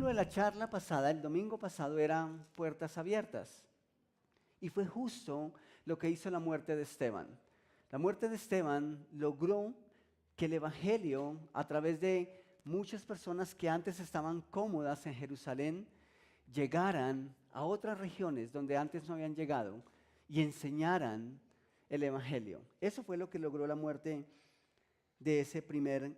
título de la charla pasada, el domingo pasado, era Puertas Abiertas. Y fue justo lo que hizo la muerte de Esteban. La muerte de Esteban logró que el Evangelio, a través de muchas personas que antes estaban cómodas en Jerusalén, llegaran a otras regiones donde antes no habían llegado y enseñaran el Evangelio. Eso fue lo que logró la muerte de ese primer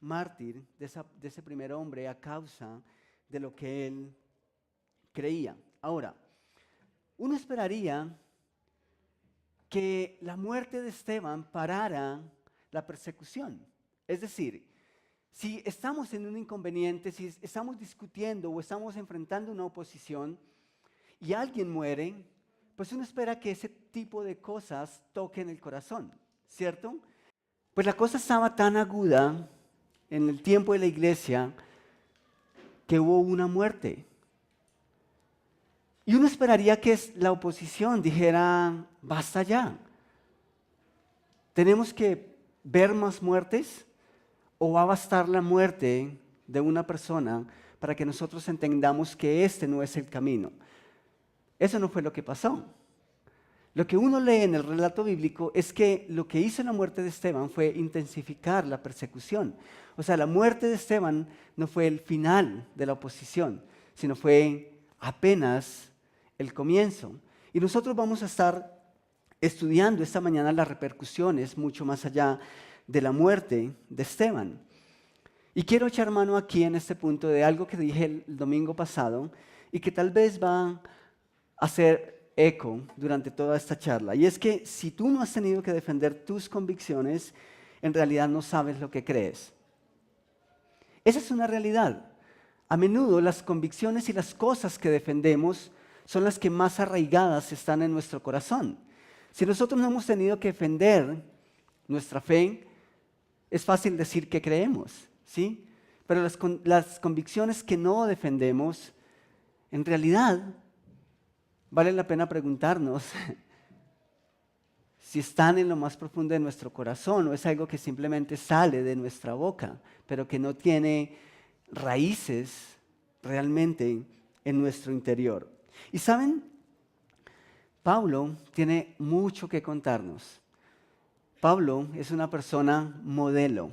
mártir, de ese primer hombre, a causa de lo que él creía. Ahora, uno esperaría que la muerte de Esteban parara la persecución. Es decir, si estamos en un inconveniente, si estamos discutiendo o estamos enfrentando una oposición y alguien muere, pues uno espera que ese tipo de cosas toquen el corazón, ¿cierto? Pues la cosa estaba tan aguda en el tiempo de la iglesia que hubo una muerte. Y uno esperaría que la oposición dijera, basta ya. ¿Tenemos que ver más muertes? ¿O va a bastar la muerte de una persona para que nosotros entendamos que este no es el camino? Eso no fue lo que pasó. Lo que uno lee en el relato bíblico es que lo que hizo la muerte de Esteban fue intensificar la persecución. O sea, la muerte de Esteban no fue el final de la oposición, sino fue apenas el comienzo. Y nosotros vamos a estar estudiando esta mañana las repercusiones mucho más allá de la muerte de Esteban. Y quiero echar mano aquí en este punto de algo que dije el domingo pasado y que tal vez va a hacer eco durante toda esta charla. Y es que si tú no has tenido que defender tus convicciones, en realidad no sabes lo que crees. Esa es una realidad. A menudo las convicciones y las cosas que defendemos son las que más arraigadas están en nuestro corazón. Si nosotros no hemos tenido que defender nuestra fe, es fácil decir que creemos, ¿sí? Pero las convicciones que no defendemos, en realidad, vale la pena preguntarnos si están en lo más profundo de nuestro corazón o es algo que simplemente sale de nuestra boca, pero que no tiene raíces realmente en nuestro interior. Y ¿saben? Pablo tiene mucho que contarnos. Pablo es una persona modelo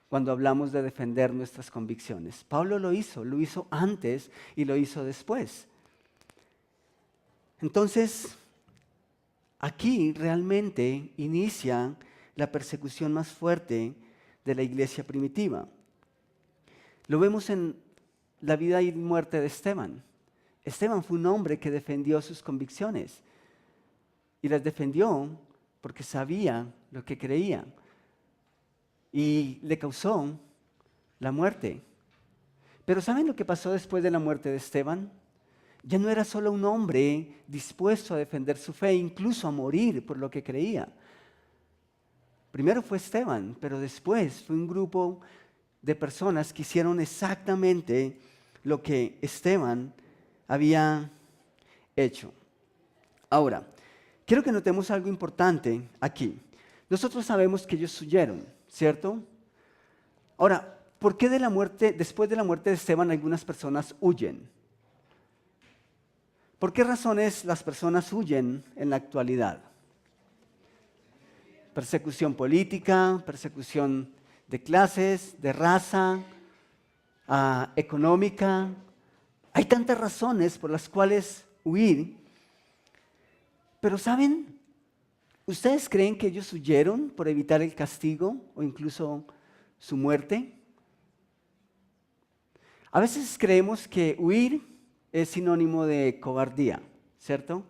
cuando hablamos de defender nuestras convicciones. Pablo lo hizo antes y lo hizo después. Entonces, aquí realmente inicia la persecución más fuerte de la iglesia primitiva. Lo vemos en la vida y muerte de Esteban. Esteban fue un hombre que defendió sus convicciones y las defendió porque sabía lo que creía y le causó la muerte. Pero ¿saben lo que pasó después de la muerte de Esteban? Ya no era solo un hombre dispuesto a defender su fe, incluso a morir por lo que creía. Primero fue Esteban, pero después fue un grupo de personas que hicieron exactamente lo que Esteban había hecho. Ahora, quiero que notemos algo importante aquí. Nosotros sabemos que ellos huyeron, ¿cierto? Ahora, ¿por qué después de la muerte de Esteban, algunas personas huyen? ¿Por qué razones las personas huyen en la actualidad? Persecución política, persecución de clases, de raza, económica. Hay tantas razones por las cuales huir. Pero ¿saben? ¿Ustedes creen que ellos huyeron por evitar el castigo o incluso su muerte? A veces creemos que huir es sinónimo de cobardía, ¿cierto?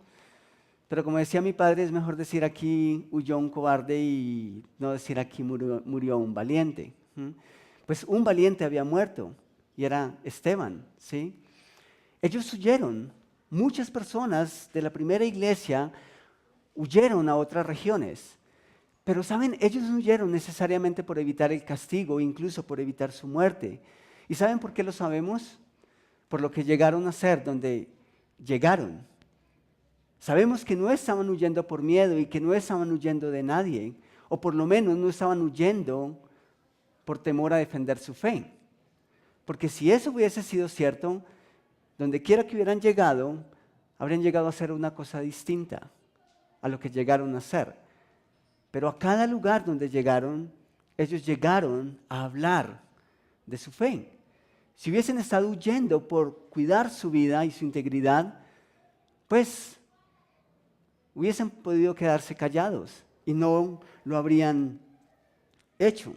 Pero como decía mi padre, es mejor decir aquí huyó un cobarde y no decir aquí murió un valiente. Pues un valiente había muerto y era Esteban, ¿sí? Ellos huyeron. Muchas personas de la primera iglesia huyeron a otras regiones. Pero ¿saben? Ellos no huyeron necesariamente por evitar el castigo, incluso por evitar su muerte. ¿Y saben por qué lo sabemos? Por lo que llegaron a hacer donde llegaron. Sabemos que no estaban huyendo por miedo y que no estaban huyendo de nadie, o por lo menos no estaban huyendo por temor a defender su fe. Porque si eso hubiese sido cierto, donde quiera que hubieran llegado, habrían llegado a ser una cosa distinta a lo que llegaron a ser. Pero a cada lugar donde llegaron, ellos llegaron a hablar de su fe. Si hubiesen estado huyendo por cuidar su vida y su integridad, pues hubiesen podido quedarse callados y no lo habrían hecho.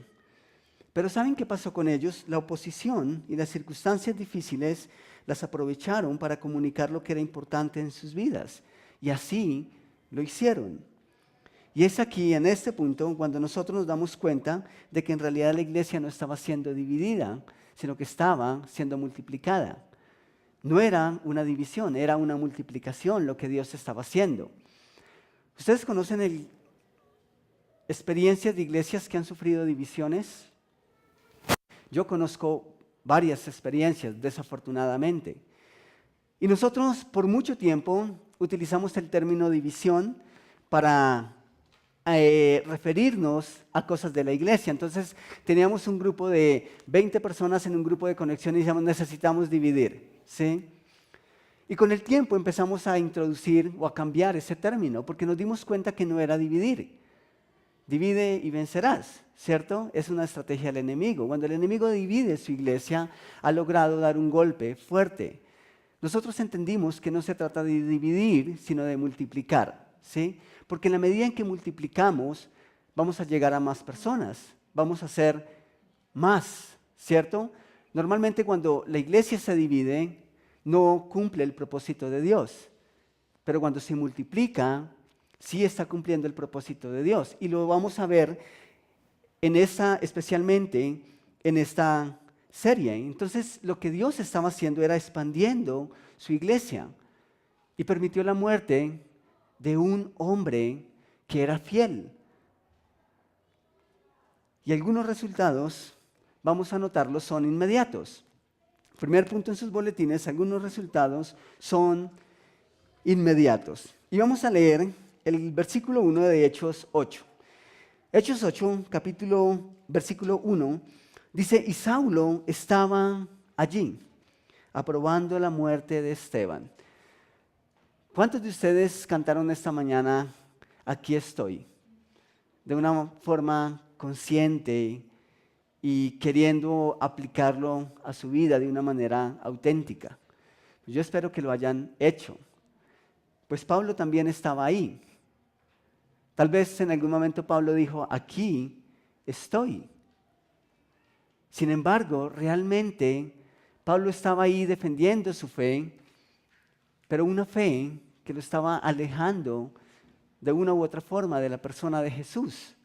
Pero ¿saben qué pasó con ellos? La oposición y las circunstancias difíciles las aprovecharon para comunicar lo que era importante en sus vidas. Y así lo hicieron. Y es aquí, en este punto, cuando nosotros nos damos cuenta de que en realidad la iglesia no estaba siendo dividida, sino que estaba siendo multiplicada. No era una división, era una multiplicación lo que Dios estaba haciendo. ¿Ustedes conocen experiencias de iglesias que han sufrido divisiones? Yo conozco varias experiencias, desafortunadamente. Y nosotros por mucho tiempo utilizamos el término división para referirnos a cosas de la iglesia. Entonces teníamos un grupo de 20 personas en un grupo de conexión y decíamos necesitamos dividir, ¿sí? Y con el tiempo empezamos a introducir o a cambiar ese término porque nos dimos cuenta que no era dividir. Divide y vencerás, ¿cierto? Es una estrategia del enemigo. Cuando el enemigo divide su iglesia, ha logrado dar un golpe fuerte. Nosotros entendimos que no se trata de dividir, sino de multiplicar, ¿sí? Porque en la medida en que multiplicamos, vamos a llegar a más personas, vamos a ser más, ¿cierto? Normalmente cuando la iglesia se divide, no cumple el propósito de Dios, pero cuando se multiplica, sí está cumpliendo el propósito de Dios. Y lo vamos a ver especialmente en esta serie. Entonces, lo que Dios estaba haciendo era expandiendo su iglesia y permitió la muerte de un hombre que era fiel. Y algunos resultados, vamos a notarlos, son inmediatos. Primer punto en sus boletines, algunos resultados son inmediatos. Y vamos a leer el versículo 1 de Hechos 8. Hechos 8, versículo 1, dice, y Saulo estaba allí, aprobando la muerte de Esteban. ¿Cuántos de ustedes cantaron esta mañana, aquí estoy? De una forma consciente y queriendo aplicarlo a su vida de una manera auténtica. Yo espero que lo hayan hecho. Pues Pablo también estaba ahí. Tal vez en algún momento Pablo dijo, aquí estoy. Sin embargo, realmente Pablo estaba ahí defendiendo su fe, pero una fe que lo estaba alejando de una u otra forma de la persona de Jesús.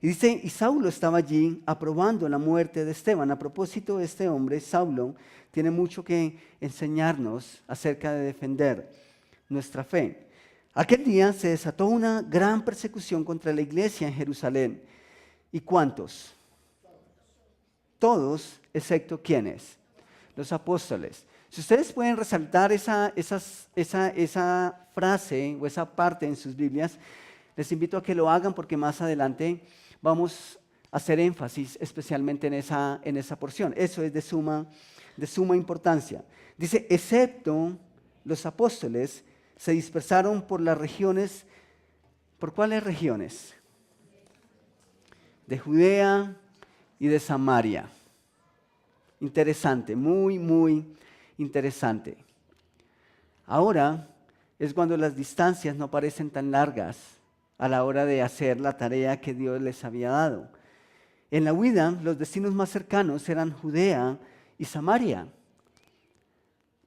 Y dice, y Saulo estaba allí aprobando la muerte de Esteban. A propósito, este hombre, Saulo, tiene mucho que enseñarnos acerca de defender nuestra fe. Aquel día se desató una gran persecución contra la iglesia en Jerusalén. ¿Y cuántos? Todos, excepto ¿quiénes? Los apóstoles. Si ustedes pueden resaltar esa frase o esa parte en sus Biblias, les invito a que lo hagan porque más adelante vamos a hacer énfasis especialmente en esa porción. Eso es de suma importancia. Dice, excepto los apóstoles, se dispersaron por las regiones. ¿Por cuáles regiones? De Judea y de Samaria. Interesante, muy, muy interesante. Ahora es cuando las distancias no parecen tan largas a la hora de hacer la tarea que Dios les había dado. En la huida, los destinos más cercanos eran Judea y Samaria.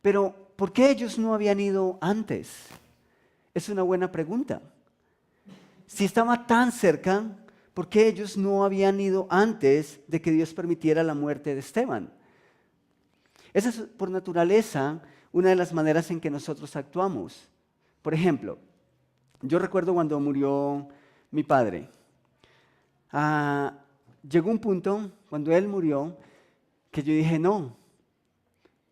Pero, ¿por qué ellos no habían ido antes? Es una buena pregunta. Si estaba tan cerca, ¿por qué ellos no habían ido antes de que Dios permitiera la muerte de Esteban? Esa es, por naturaleza, una de las maneras en que nosotros actuamos. Por ejemplo, yo recuerdo cuando murió mi padre. Llegó un punto, cuando él murió, que yo dije, no.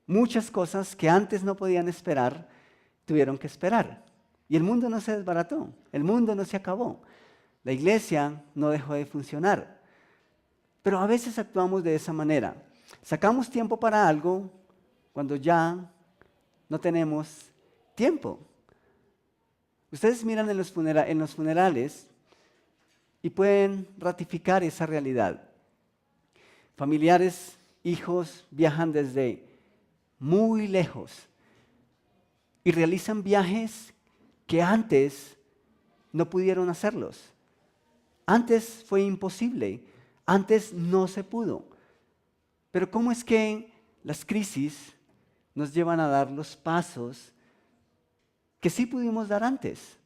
Muchas cosas que antes no podían esperar, tuvieron que esperar. Y el mundo no se desbarató, el mundo no se acabó. La iglesia no dejó de funcionar. Pero a veces actuamos de esa manera. Sacamos tiempo para algo cuando ya no tenemos tiempo. Ustedes miran en los funerales y pueden ratificar esa realidad. Familiares, hijos viajan desde muy lejos y realizan viajes que antes no pudieron hacerlos. Antes fue imposible, antes no se pudo. Pero ¿cómo es que las crisis nos llevan a dar los pasos que sí pudimos dar antes?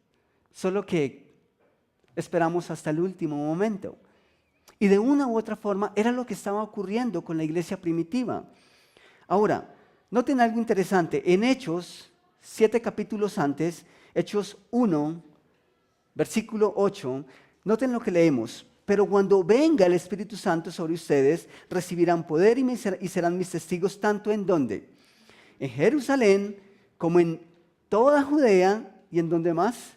Solo que esperamos hasta el último momento. Y de una u otra forma era lo que estaba ocurriendo con la iglesia primitiva. Ahora, noten algo interesante. En Hechos, 7 capítulos antes, Hechos 1, versículo 8, noten lo que leemos. Pero cuando venga el Espíritu Santo sobre ustedes, recibirán poder y serán mis testigos tanto en ¿dónde? En Jerusalén, como en toda Judea y en ¿dónde más?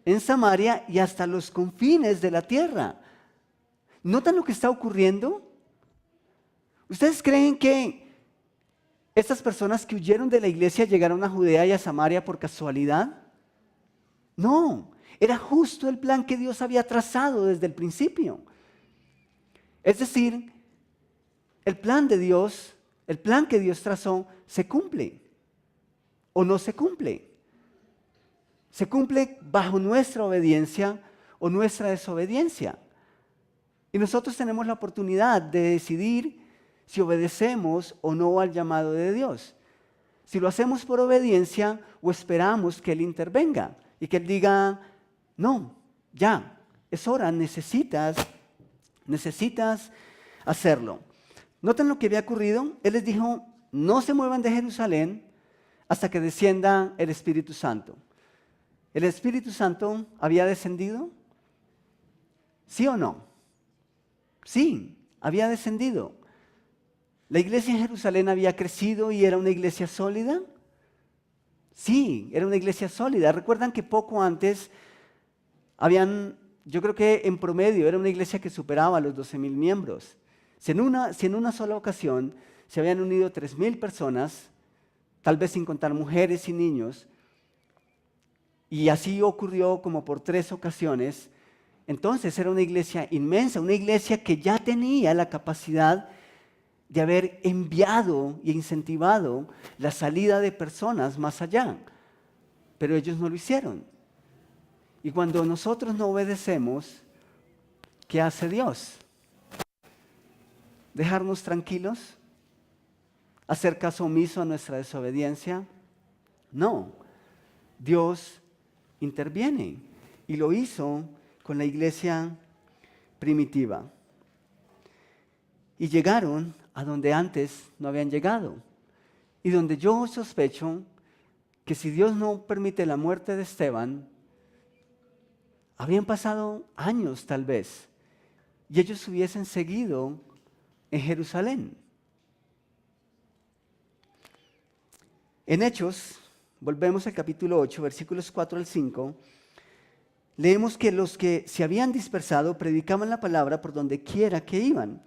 En Samaria y hasta los confines de la tierra. ¿Notan lo que está ocurriendo? ¿Ustedes creen que estas personas que huyeron de la iglesia llegaron a Judea y a Samaria por casualidad? No, era justo el plan que Dios había trazado desde el principio. Es decir, el plan de Dios, el plan que Dios trazó, se cumple o no se cumple. Se cumple bajo nuestra obediencia o nuestra desobediencia. Y nosotros tenemos la oportunidad de decidir si obedecemos o no al llamado de Dios. Si lo hacemos por obediencia o esperamos que Él intervenga y que Él diga, no, ya, es hora, necesitas hacerlo. ¿Noten lo que había ocurrido? Él les dijo, no se muevan de Jerusalén hasta que descienda el Espíritu Santo. ¿El Espíritu Santo había descendido? ¿Sí o no? Sí, había descendido. ¿La iglesia en Jerusalén había crecido y era una iglesia sólida? Sí, era una iglesia sólida. ¿Recuerdan que poco antes yo creo que en promedio era una iglesia que superaba los 12,000 miembros? Si en una sola ocasión se habían unido 3,000 personas, tal vez sin contar mujeres y niños, y así ocurrió como por 3 ocasiones, entonces era una iglesia inmensa, una iglesia que ya tenía la capacidad de haber enviado e incentivado la salida de personas más allá, pero ellos no lo hicieron. Y cuando nosotros no obedecemos, ¿qué hace Dios? ¿Dejarnos tranquilos? ¿Hacer caso omiso a nuestra desobediencia? No, Dios interviene y lo hizo con la iglesia primitiva. Y llegaron a donde antes no habían llegado. Y donde yo sospecho que si Dios no permite la muerte de Esteban, habían pasado años tal vez, y ellos hubiesen seguido en Jerusalén. En Hechos, volvemos al capítulo 8, versículos 4 al 5, leemos que los que se habían dispersado predicaban la palabra por donde quiera que iban.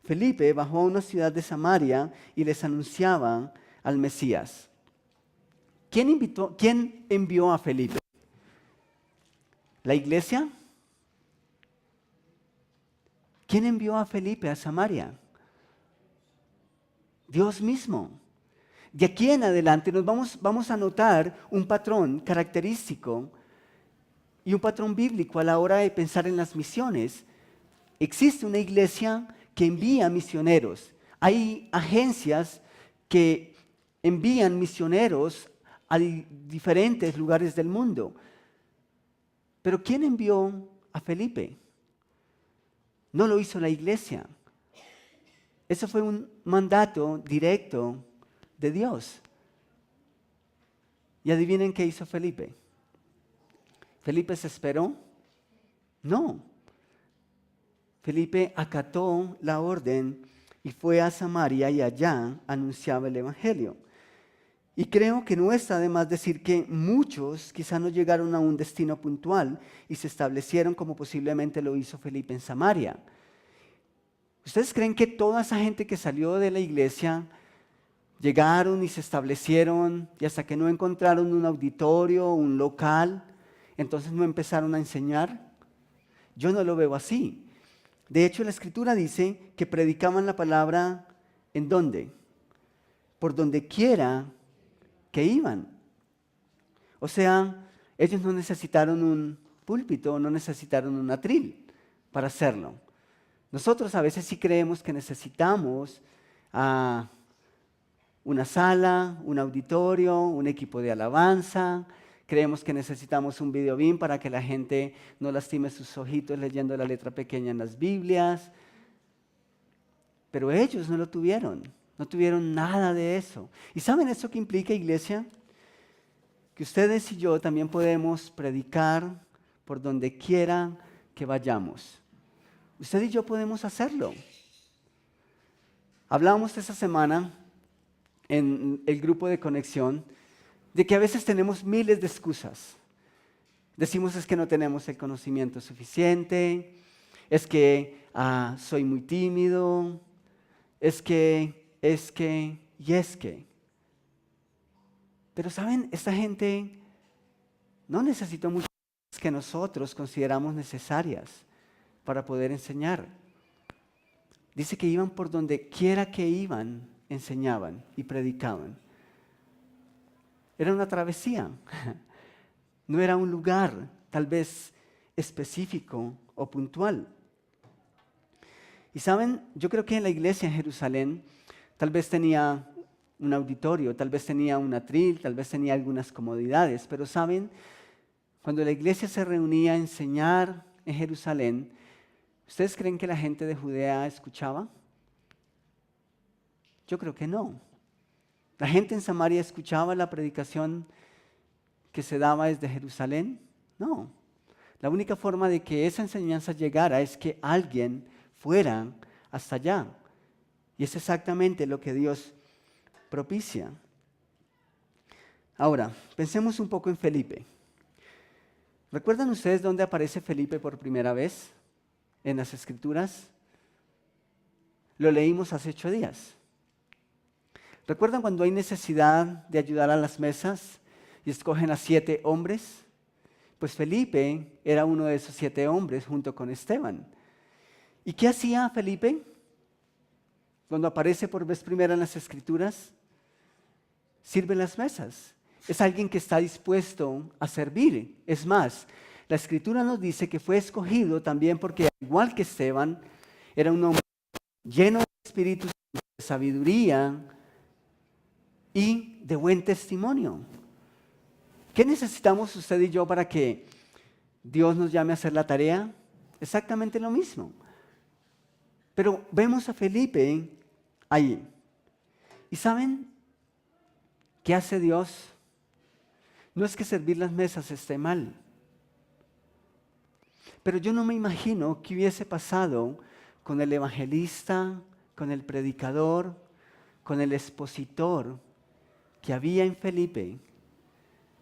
Felipe bajó a una ciudad de Samaria y les anunciaba al Mesías. ¿Quién envió a Felipe? ¿La iglesia? ¿Quién envió a Felipe a Samaria? Dios mismo. De aquí en adelante vamos a notar un patrón característico y un patrón bíblico a la hora de pensar en las misiones. Existe una iglesia que envía misioneros. Hay agencias que envían misioneros a diferentes lugares del mundo. Pero ¿quién envió a Felipe? No lo hizo la iglesia. Eso fue un mandato directo de Dios. ¿Y adivinen qué hizo Felipe? ¿Felipe se esperó? No. Felipe acató la orden y fue a Samaria y allá anunciaba el evangelio. Y creo que no está de más decir que muchos quizá no llegaron a un destino puntual y se establecieron como posiblemente lo hizo Felipe en Samaria. ¿Ustedes creen que toda esa gente que salió de la iglesia llegaron y se establecieron y hasta que no encontraron un auditorio, un local, entonces no empezaron a enseñar? Yo no lo veo así. De hecho, la Escritura dice que predicaban la palabra ¿en dónde? Por donde quiera que iban. O sea, ellos no necesitaron un púlpito, no necesitaron un atril para hacerlo. Nosotros a veces sí creemos que necesitamos una sala, un auditorio, un equipo de alabanza. Creemos que necesitamos un video beam para que la gente no lastime sus ojitos leyendo la letra pequeña en las Biblias. Pero ellos no lo tuvieron, no tuvieron nada de eso. ¿Y saben eso qué implica, iglesia? Que ustedes y yo también podemos predicar por donde quiera que vayamos. Usted y yo podemos hacerlo. Hablábamos esta semana en el grupo de conexión de que a veces tenemos miles de excusas. Decimos es que no tenemos el conocimiento suficiente, es que soy muy tímido, es que. Pero ¿saben? Esta gente no necesitó muchas cosas que nosotros consideramos necesarias para poder enseñar. Dice que iban por donde quiera que iban, enseñaban y predicaban. Era una travesía, no era un lugar tal vez específico o puntual. Y saben, yo creo que en la iglesia en Jerusalén tal vez tenía un auditorio, tal vez tenía un atril, tal vez tenía algunas comodidades, pero saben, cuando la iglesia se reunía a enseñar en Jerusalén, ¿ustedes creen que la gente de Judea escuchaba? Yo creo que no. ¿La gente en Samaria escuchaba la predicación que se daba desde Jerusalén? No. La única forma de que esa enseñanza llegara es que alguien fuera hasta allá. Y es exactamente lo que Dios propicia. Ahora, pensemos un poco en Felipe. ¿Recuerdan ustedes dónde aparece Felipe por primera vez en las Escrituras? Lo leímos hace 8 días. ¿Recuerdan cuando hay necesidad de ayudar a las mesas y escogen a 7 hombres? Pues Felipe era uno de esos 7 hombres junto con Esteban. ¿Y qué hacía Felipe cuando aparece por vez primera en las Escrituras? Sirve las mesas. Es alguien que está dispuesto a servir. Es más, la Escritura nos dice que fue escogido también porque, igual que Esteban, era un hombre lleno de espíritu, de sabiduría y de buen testimonio. ¿Qué necesitamos usted y yo para que Dios nos llame a hacer la tarea? Exactamente lo mismo. Pero vemos a Felipe ahí. ¿Y saben qué hace Dios? No es que servir las mesas esté mal. Pero yo no me imagino qué hubiese pasado con el evangelista, con el predicador, con el expositor que había en Felipe,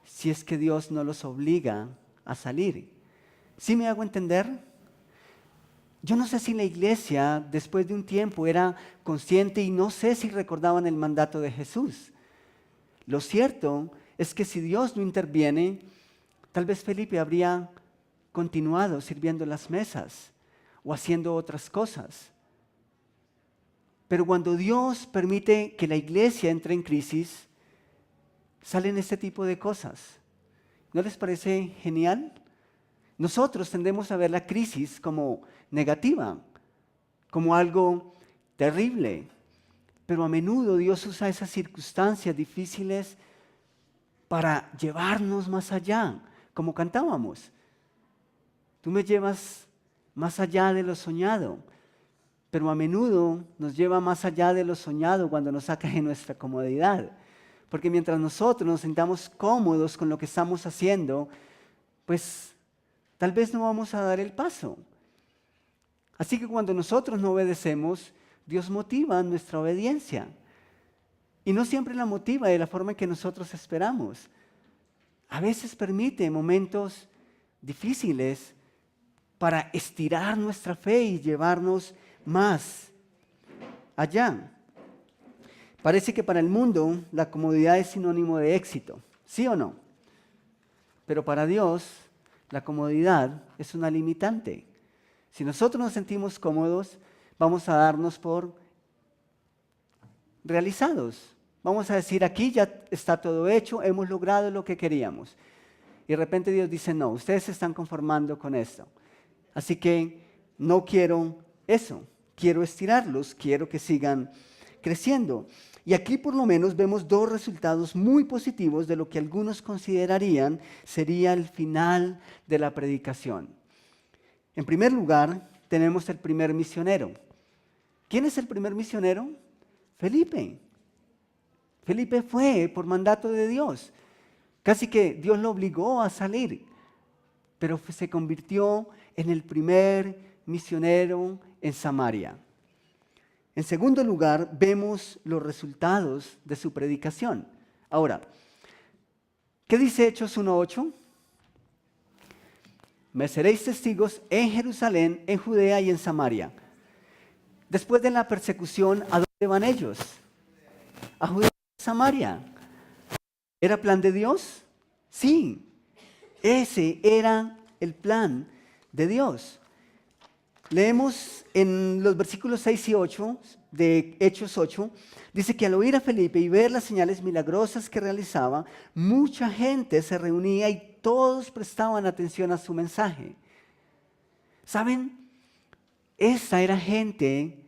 si es que Dios no los obliga a salir. ¿Sí me hago entender? Yo no sé si la iglesia después de un tiempo era consciente y no sé si recordaban el mandato de Jesús. Lo cierto es que si Dios no interviene, tal vez Felipe habría continuado sirviendo las mesas o haciendo otras cosas. Pero cuando Dios permite que la iglesia entre en crisis, salen este tipo de cosas. ¿No les parece genial? Nosotros tendemos a ver la crisis como negativa, como algo terrible, pero a menudo Dios usa esas circunstancias difíciles para llevarnos más allá, como cantábamos. Tú me llevas más allá de lo soñado, pero a menudo nos lleva más allá de lo soñado cuando nos saca de nuestra comodidad. Porque mientras nosotros nos sintamos cómodos con lo que estamos haciendo, pues tal vez no vamos a dar el paso. Así que cuando nosotros no obedecemos, Dios motiva nuestra obediencia. Y no siempre la motiva de la forma en que nosotros esperamos. A veces permite momentos difíciles para estirar nuestra fe y llevarnos más allá. Parece que para el mundo la comodidad es sinónimo de éxito, ¿sí o no? Pero para Dios la comodidad es una limitante. Si nosotros nos sentimos cómodos, vamos a darnos por realizados. Vamos a decir, aquí ya está todo hecho, hemos logrado lo que queríamos. Y de repente Dios dice, no, ustedes se están conformando con esto. Así que no quiero eso, quiero estirarlos, quiero que sigan creciendo. Y aquí por lo menos vemos dos resultados muy positivos de lo que algunos considerarían sería el final de la predicación. En primer lugar, tenemos el primer misionero. ¿Quién es el primer misionero? Felipe. Felipe fue por mandato de Dios. Casi que Dios lo obligó a salir, pero se convirtió en el primer misionero en Samaria. En segundo lugar, vemos los resultados de su predicación. Ahora, ¿qué dice Hechos 1:8? Me seréis testigos en Jerusalén, en Judea y en Samaria. Después de la persecución, ¿a dónde van ellos? A Judea y Samaria. ¿Era plan de Dios? Sí, ese era el plan de Dios. Leemos en los versículos 6 y 8 de Hechos 8, dice que al oír a Felipe y ver las señales milagrosas que realizaba, mucha gente se reunía y todos prestaban atención a su mensaje. ¿Saben? Esa era gente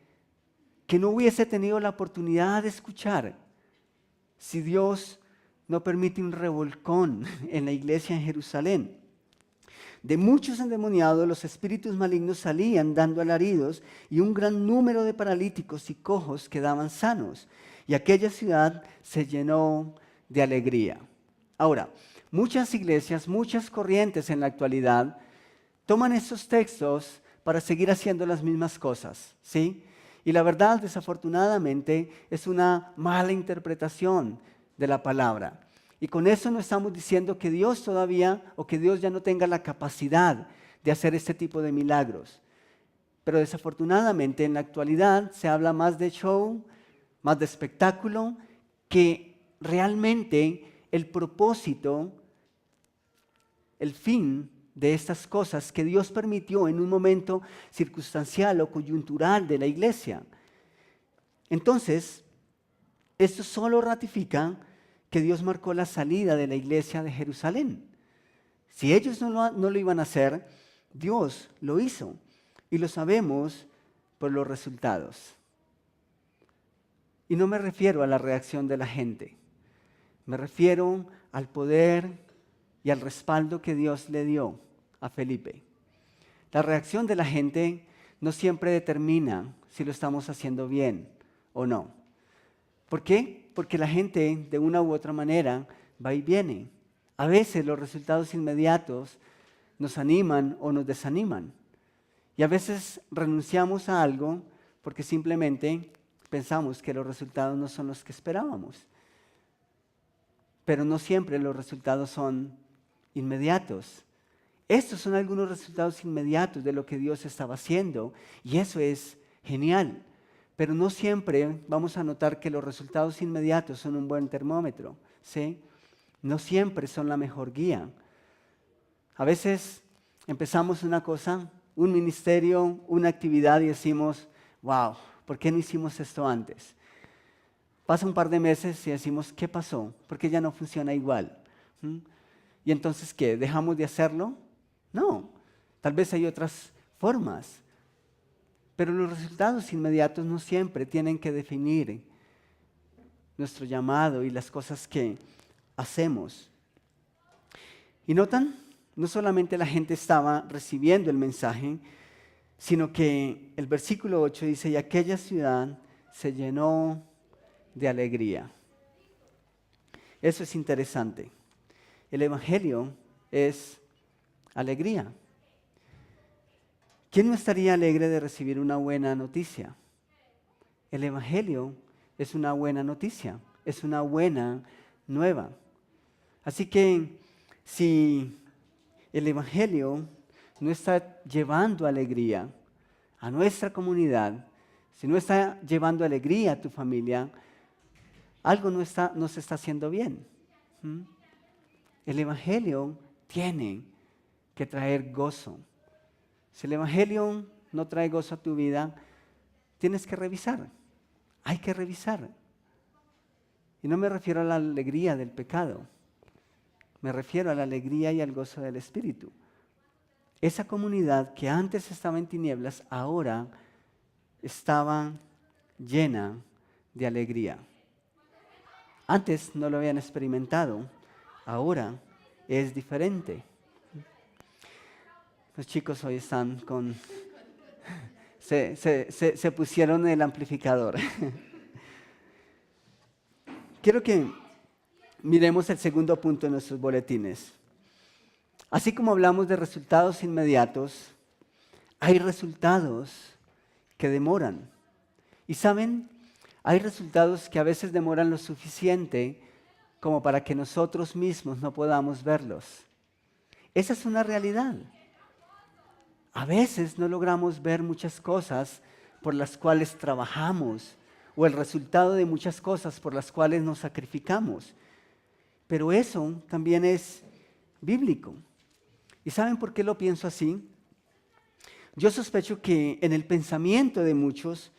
que no hubiese tenido la oportunidad de escuchar si Dios no permite un revolcón en la iglesia en Jerusalén. De muchos endemoniados los espíritus malignos salían dando alaridos y un gran número de paralíticos y cojos quedaban sanos. Y aquella ciudad se llenó de alegría. Ahora, muchas iglesias, muchas corrientes en la actualidad toman estos textos para seguir haciendo las mismas cosas, ¿sí? Y la verdad, desafortunadamente, es una mala interpretación de la palabra. Y con eso no estamos diciendo que Dios todavía o que Dios ya no tenga la capacidad de hacer este tipo de milagros. Pero desafortunadamente en la actualidad se habla más de show, más de espectáculo, que realmente el propósito, el fin de estas cosas que Dios permitió en un momento circunstancial o coyuntural de la iglesia. Entonces, esto solo ratifica que Dios marcó la salida de la iglesia de Jerusalén. Si ellos no lo iban a hacer, Dios lo hizo. Y lo sabemos por los resultados. Y no me refiero a la reacción de la gente. Me refiero al poder y al respaldo que Dios le dio a Felipe. La reacción de la gente no siempre determina si lo estamos haciendo bien o no. ¿Por qué? Porque la gente de una u otra manera va y viene. A veces los resultados inmediatos nos animan o nos desaniman. Y a veces renunciamos a algo porque simplemente pensamos que los resultados no son los que esperábamos. Pero no siempre los resultados son inmediatos. Estos son algunos resultados inmediatos de lo que Dios estaba haciendo y eso es genial. Pero no siempre vamos a notar que los resultados inmediatos son un buen termómetro, ¿sí? No siempre son la mejor guía. A veces empezamos una cosa, un ministerio, una actividad y decimos, wow, ¿por qué no hicimos esto antes? Pasa un par de meses y decimos, ¿qué pasó? ¿Por qué ya no funciona igual? ¿Y entonces qué? ¿Dejamos de hacerlo? No, tal vez hay otras formas. Pero los resultados inmediatos no siempre tienen que definir nuestro llamado y las cosas que hacemos. ¿Y notan? No solamente la gente estaba recibiendo el mensaje, sino que el versículo 8 dice, y aquella ciudad se llenó de alegría. Eso es interesante. El evangelio es alegría. ¿Quién no estaría alegre de recibir una buena noticia? El evangelio es una buena noticia, es una buena nueva. Así que si el evangelio no está llevando alegría a nuestra comunidad, si no está llevando alegría a tu familia, algo no se está haciendo bien. ¿Mm? El Evangelio tiene que traer gozo. Si el Evangelio no trae gozo a tu vida, tienes que revisar. Hay que revisar. Y no me refiero a la alegría del pecado. Me refiero a la alegría y al gozo del Espíritu. Esa comunidad que antes estaba en tinieblas, ahora estaba llena de alegría. Antes no lo habían experimentado, ahora es diferente. Los chicos hoy están con... Se pusieron el amplificador. Quiero que miremos el segundo punto de nuestros boletines. Así como hablamos de resultados inmediatos, hay resultados que demoran. Y saben, hay resultados que a veces demoran lo suficiente como para que nosotros mismos no podamos verlos. Esa es una realidad. A veces no logramos ver muchas cosas por las cuales trabajamos o el resultado de muchas cosas por las cuales nos sacrificamos. Pero eso también es bíblico. ¿Y saben por qué lo pienso así? Yo sospecho que en el pensamiento de muchos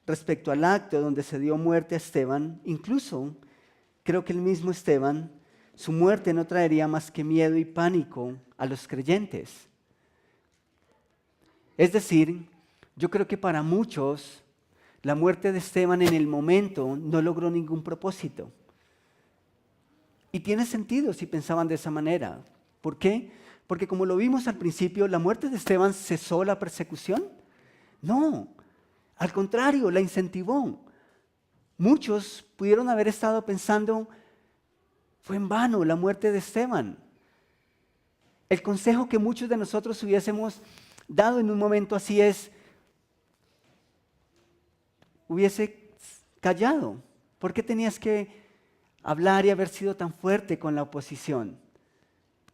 respecto al acto donde se dio muerte a Esteban, incluso creo que el mismo Esteban, su muerte no traería más que miedo y pánico a los creyentes. Es decir, yo creo que para muchos la muerte de Esteban en el momento no logró ningún propósito. Y tiene sentido si pensaban de esa manera. ¿Por qué? Porque como lo vimos al principio, ¿la muerte de Esteban cesó la persecución? No, al contrario, la incentivó. Muchos pudieron haber estado pensando, fue en vano la muerte de Esteban. El consejo que muchos de nosotros hubiésemos dado en un momento así es, hubiese callado. ¿Por qué tenías que hablar y haber sido tan fuerte con la oposición?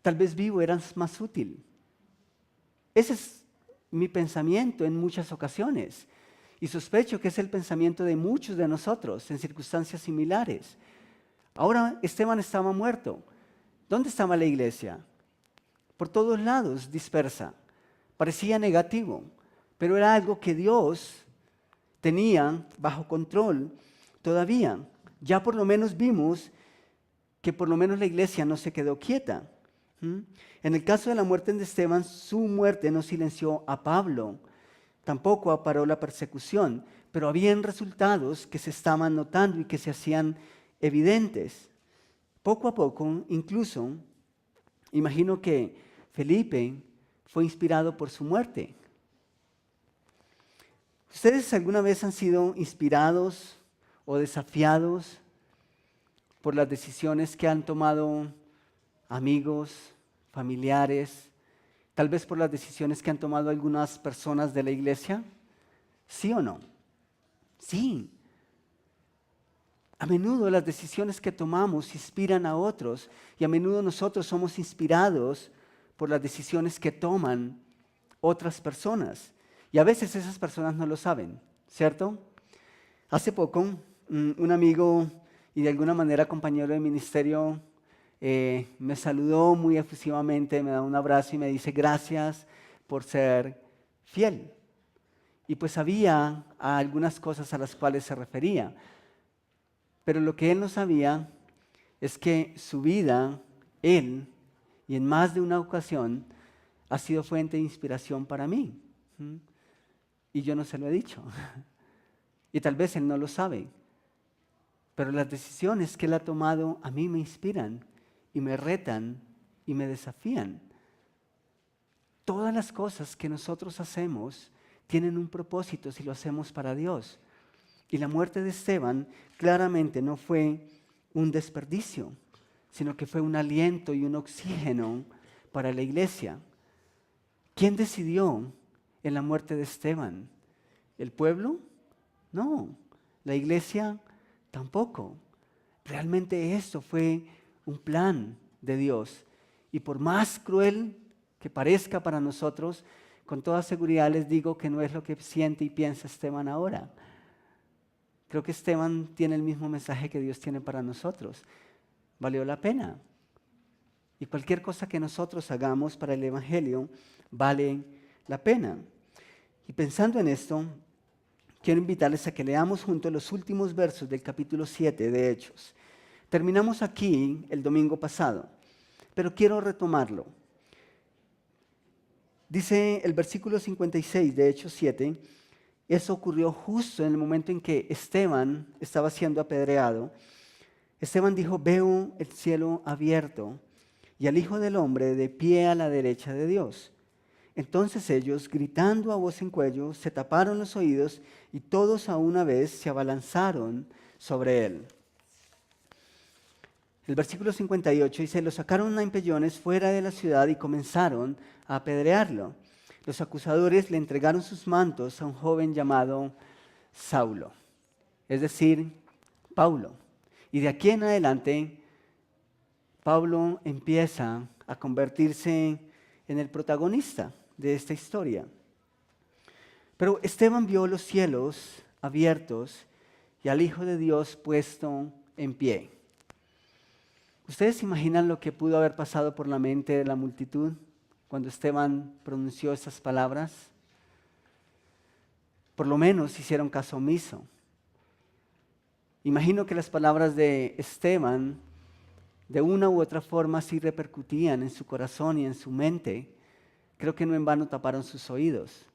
Tal vez vivo eras más útil. Ese es mi pensamiento en muchas ocasiones. Y sospecho que es el pensamiento de muchos de nosotros en circunstancias similares. Ahora Esteban estaba muerto. ¿Dónde estaba la iglesia? Por todos lados, dispersa. Parecía negativo, pero era algo que Dios tenía bajo control todavía. Ya por lo menos vimos que por lo menos la iglesia no se quedó quieta. En el caso de la muerte de Esteban, su muerte no silenció a Pablo, tampoco aparó la persecución, pero habían resultados que se estaban notando y que se hacían evidentes. Poco a poco, incluso, imagino que Felipe fue inspirado por su muerte. ¿Ustedes alguna vez han sido inspirados o desafiados por las decisiones que han tomado amigos, familiares, tal vez por las decisiones que han tomado algunas personas de la iglesia? ¿Sí o no? Sí. A menudo las decisiones que tomamos inspiran a otros y a menudo nosotros somos inspirados por las decisiones que toman otras personas. Y a veces esas personas no lo saben, ¿cierto? Hace poco, un amigo y de alguna manera compañero de ministerio me saludó muy efusivamente, me da un abrazo y me dice gracias por ser fiel. Y pues había algunas cosas a las cuales se refería. Pero lo que él no sabía es que su vida, él, y en más de una ocasión, ha sido fuente de inspiración para mí. Y yo no se lo he dicho. Y tal vez él no lo sabe. Pero las decisiones que él ha tomado a mí me inspiran y me retan y me desafían. Todas las cosas que nosotros hacemos tienen un propósito si lo hacemos para Dios. Y la muerte de Esteban claramente no fue un desperdicio, sino que fue un aliento y un oxígeno para la iglesia. ¿Quién decidió en la muerte de Esteban? ¿El pueblo? No. ¿La iglesia? Tampoco. Realmente esto fue un plan de Dios. Y por más cruel que parezca para nosotros, con toda seguridad les digo que no es lo que siente y piensa Esteban ahora. Creo que Esteban tiene el mismo mensaje que Dios tiene para nosotros. Valió la pena. Y cualquier cosa que nosotros hagamos para el Evangelio vale la pena. Y pensando en esto, quiero invitarles a que leamos juntos los últimos versos del capítulo 7 de Hechos. Terminamos aquí el domingo pasado, pero quiero retomarlo. Dice el versículo 56 de Hechos 7, eso ocurrió justo en el momento en que Esteban estaba siendo apedreado. Esteban dijo, veo el cielo abierto y al Hijo del Hombre de pie a la derecha de Dios. Entonces ellos, gritando a voz en cuello, se taparon los oídos y todos a una vez se abalanzaron sobre él. El versículo 58 dice, lo sacaron a empellones fuera de la ciudad y comenzaron a apedrearlo. Los acusadores le entregaron sus mantos a un joven llamado Saulo, es decir, Pablo. Y de aquí en adelante, Pablo empieza a convertirse en el protagonista de esta historia. Pero Esteban vio los cielos abiertos y al Hijo de Dios puesto en pie. ¿Ustedes se imaginan lo que pudo haber pasado por la mente de la multitud cuando Esteban pronunció esas palabras? Por lo menos hicieron caso omiso. Imagino que las palabras de Esteban de una u otra forma sí repercutían en su corazón y en su mente. Creo que no en vano taparon sus oídos.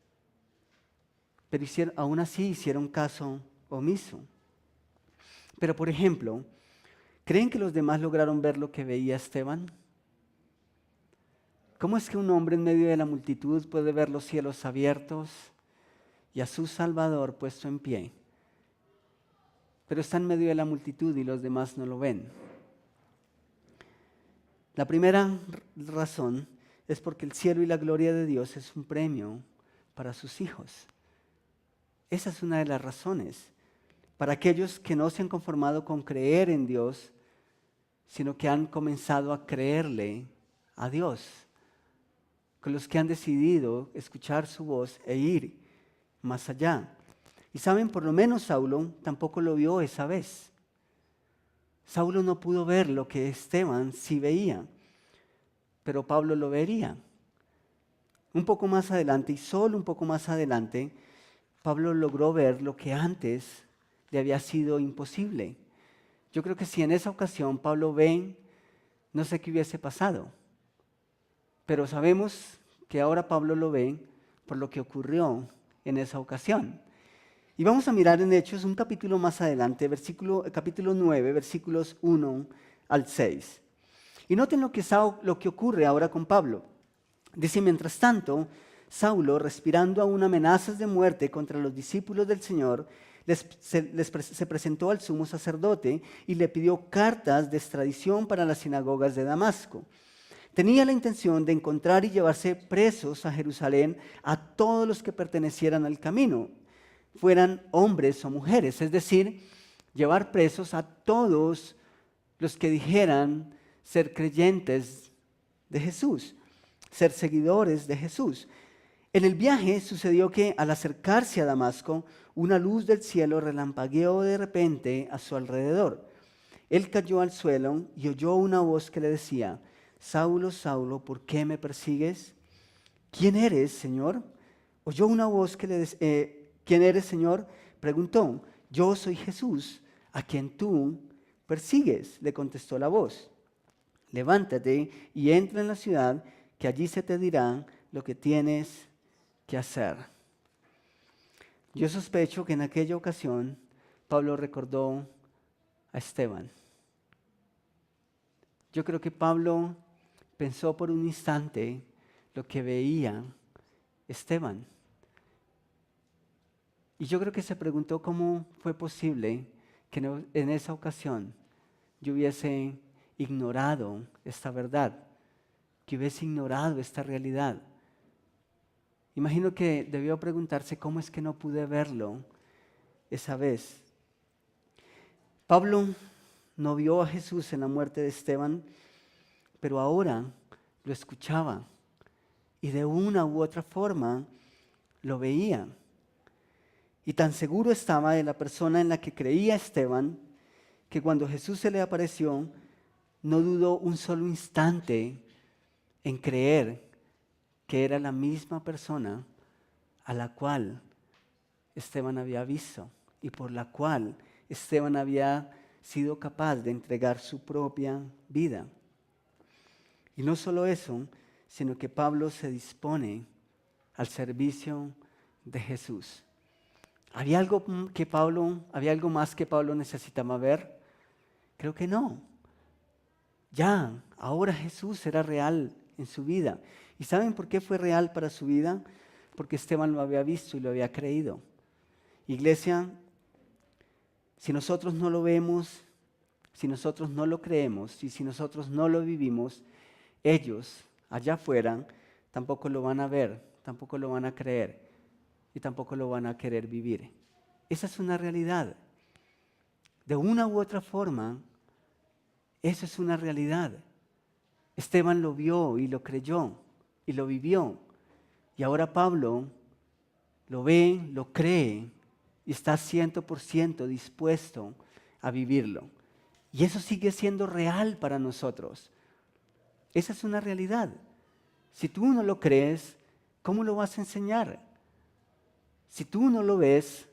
Pero aún así hicieron caso omiso. Pero por ejemplo, ¿creen que los demás lograron ver lo que veía Esteban? ¿Cómo es que un hombre en medio de la multitud puede ver los cielos abiertos y a su Salvador puesto en pie? Pero está en medio de la multitud y los demás no lo ven. La primera razón es porque el cielo y la gloria de Dios es un premio para sus hijos. Esa es una de las razones. Para aquellos que no se han conformado con creer en Dios, sino que han comenzado a creerle a Dios. Con los que han decidido escuchar su voz e ir más allá. Y saben, por lo menos Saulo tampoco lo vio esa vez. Saulo no pudo ver lo que Esteban sí veía, pero Pablo lo vería. Un poco más adelante, y solo un poco más adelante, Pablo logró ver lo que antes le había sido imposible. Yo creo que si en esa ocasión Pablo ve, no sé qué hubiese pasado, pero sabemos que ahora Pablo lo ve por lo que ocurrió en esa ocasión. Y vamos a mirar en Hechos un capítulo más adelante, capítulo 9, versículos 1 al 6. Y noten lo que ocurre ahora con Pablo. Dice, mientras tanto, Saulo, respirando aún amenazas de muerte contra los discípulos del Señor, se presentó al sumo sacerdote y le pidió cartas de extradición para las sinagogas de Damasco. Tenía la intención de encontrar y llevarse presos a Jerusalén a todos los que pertenecieran al camino, fueran hombres o mujeres, es decir, llevar presos a todos los que dijeran ser creyentes de Jesús, ser seguidores de Jesús. En el viaje sucedió que al acercarse a Damasco, una luz del cielo relampagueó de repente a su alrededor. Él cayó al suelo y oyó una voz que le decía, Saulo, Saulo, ¿por qué me persigues? ¿Quién eres, Señor? Oyó una voz que le decía, ¿quién eres, Señor? Preguntó, yo soy Jesús, a quien tú persigues, le contestó la voz. Levántate y entra en la ciudad, que allí se te dirá lo que tienes que hacer. Yo sospecho que en aquella ocasión Pablo recordó a Esteban. Yo creo que Pablo pensó por un instante lo que veía Esteban. Y yo creo que se preguntó cómo fue posible que en esa ocasión yo hubiese ignorado esta verdad, que hubiese ignorado esta realidad. Imagino que debió preguntarse cómo es que no pude verlo esa vez. Pablo no vio a Jesús en la muerte de Esteban, pero ahora lo escuchaba y de una u otra forma lo veía. Y tan seguro estaba de la persona en la que creía Esteban, que cuando Jesús se le apareció, no dudó un solo instante en creer que era la misma persona a la cual Esteban había visto y por la cual Esteban había sido capaz de entregar su propia vida. Y no solo eso, sino que Pablo se dispone al servicio de Jesús. ¿Había algo más que Pablo necesitaba ver? Creo que no. Ya, ahora Jesús era real en su vida. ¿Y saben por qué fue real para su vida? Porque Esteban lo había visto y lo había creído. Iglesia, si nosotros no lo vemos, si nosotros no lo creemos y si nosotros no lo vivimos, ellos allá afuera tampoco lo van a ver, tampoco lo van a creer y tampoco lo van a querer vivir. Esa es una realidad. De una u otra forma, eso es una realidad. Esteban lo vio y lo creyó y lo vivió. Y ahora Pablo lo ve, lo cree y está 100% dispuesto a vivirlo. Y eso sigue siendo real para nosotros. Esa es una realidad. Si tú no lo crees, ¿cómo lo vas a enseñar? Si tú no lo ves,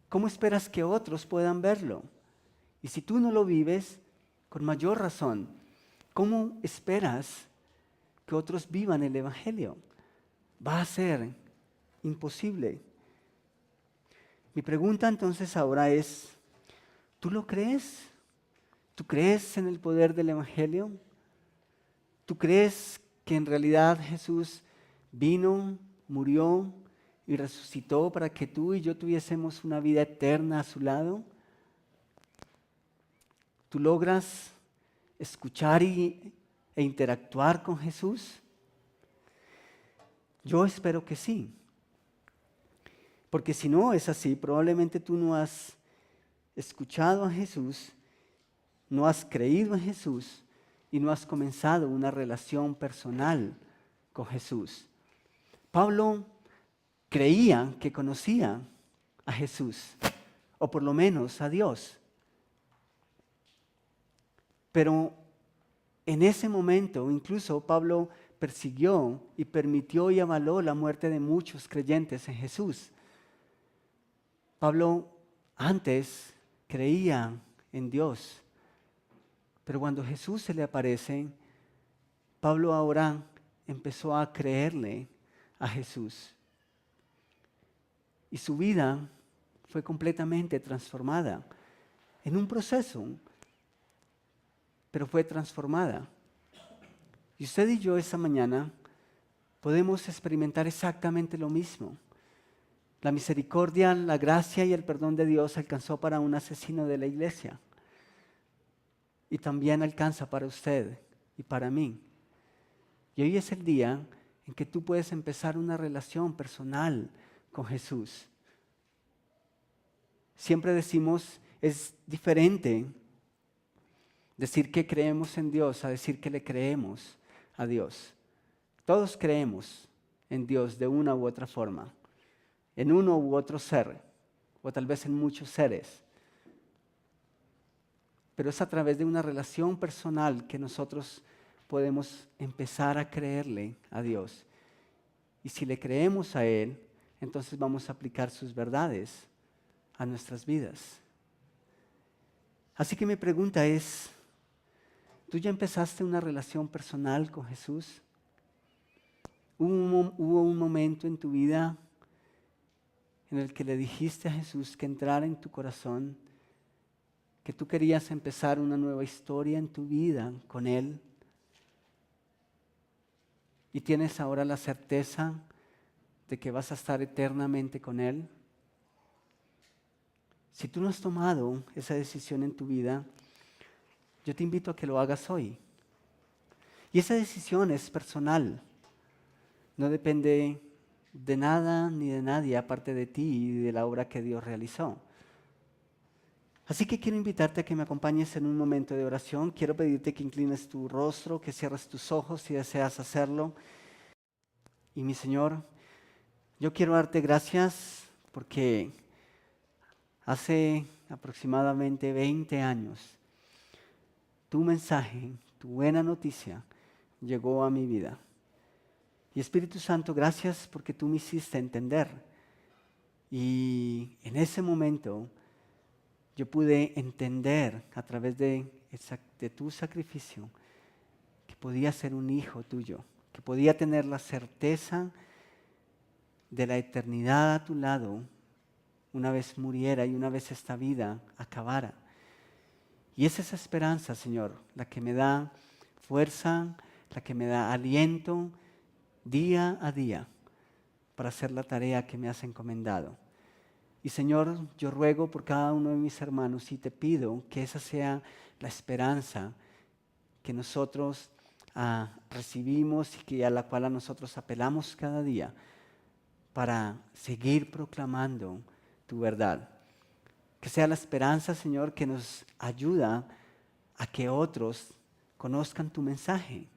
¿cómo esperas que otros puedan verlo? Y si tú no lo vives, con mayor razón, ¿cómo esperas que otros vivan el Evangelio? Va a ser imposible. Mi pregunta entonces ahora es, ¿tú lo crees? ¿Tú crees en el poder del Evangelio? ¿Tú crees que en realidad Jesús vino, murió y resucitó para que tú y yo tuviésemos una vida eterna a su lado? ¿Tú logras escuchar e interactuar con Jesús? Yo espero que sí. Porque si no es así, probablemente tú no has escuchado a Jesús, no has creído en Jesús y no has comenzado una relación personal con Jesús. Pablo creía que conocía a Jesús, o por lo menos a Dios. Pero en ese momento, incluso Pablo persiguió y permitió y avaló la muerte de muchos creyentes en Jesús. Pablo antes creía en Dios, pero cuando Jesús se le aparece, Pablo ahora empezó a creerle a Jesús. Y su vida fue completamente transformada en un proceso, pero fue transformada. Y usted y yo esta mañana podemos experimentar exactamente lo mismo. La misericordia, la gracia y el perdón de Dios alcanzó para un asesino de la iglesia. Y también alcanza para usted y para mí. Y hoy es el día en que tú puedes empezar una relación personal con Jesús. Siempre decimos, es diferente decir que creemos en Dios a decir que le creemos a Dios. Todos creemos en Dios de una u otra forma, en uno u otro ser, o tal vez en muchos seres. Pero es a través de una relación personal que nosotros podemos empezar a creerle a Dios. Y si le creemos a Él, entonces vamos a aplicar sus verdades a nuestras vidas. Así que mi pregunta es, ¿tú ya empezaste una relación personal con Jesús? ¿Hubo un momento en tu vida en el que le dijiste a Jesús que entrara en tu corazón, que tú querías empezar una nueva historia en tu vida con Él? ¿Y tienes ahora la certeza de que vas a estar eternamente con Él? Si tú no has tomado esa decisión en tu vida, yo te invito a que lo hagas hoy. Y esa decisión es personal. No depende de nada ni de nadie aparte de ti y de la obra que Dios realizó. Así que quiero invitarte a que me acompañes en un momento de oración. Quiero pedirte que inclines tu rostro, que cierres tus ojos si deseas hacerlo. Y mi Señor, yo quiero darte gracias porque Hace aproximadamente 20 años, tu mensaje, tu buena noticia, llegó a mi vida. Y Espíritu Santo, gracias porque tú me hiciste entender. Y en ese momento yo pude entender a través de tu sacrificio que podía ser un hijo tuyo, que podía tener la certeza de la eternidad a tu lado una vez muriera y una vez esta vida acabara. Y es esa esperanza, Señor, la que me da fuerza, la que me da aliento día a día para hacer la tarea que me has encomendado. Y Señor, yo ruego por cada uno de mis hermanos y te pido que esa sea la esperanza que nosotros recibimos y a la cual a nosotros apelamos cada día para seguir proclamando tu verdad. Que sea la esperanza, Señor, que nos ayuda a que otros conozcan tu mensaje,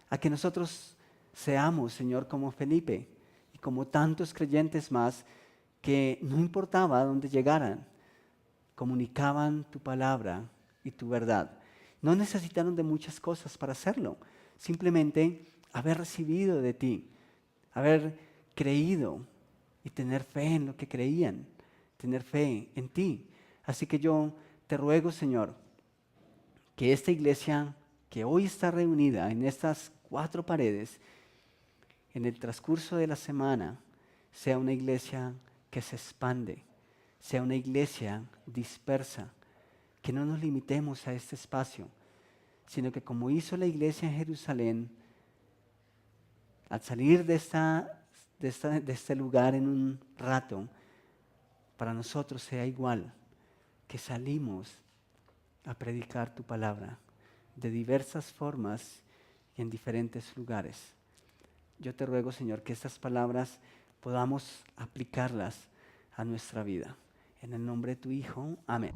a que nosotros seamos, Señor, como Felipe y como tantos creyentes más que no importaba dónde llegaran, comunicaban tu palabra y tu verdad. No necesitaron de muchas cosas para hacerlo, simplemente haber recibido de ti, haber creído y tener fe en lo que creían, tener fe en ti. Así que yo te ruego, Señor, que esta iglesia que hoy está reunida en estas 4 paredes, en el transcurso de la semana, sea una iglesia que se expande, sea una iglesia dispersa, que no nos limitemos a este espacio, sino que como hizo la iglesia en Jerusalén, al salir de este lugar en un rato, para nosotros sea igual, que salimos a predicar tu palabra de diversas formas y en diferentes lugares. Yo te ruego, Señor, que estas palabras podamos aplicarlas a nuestra vida. En el nombre de tu Hijo, amén.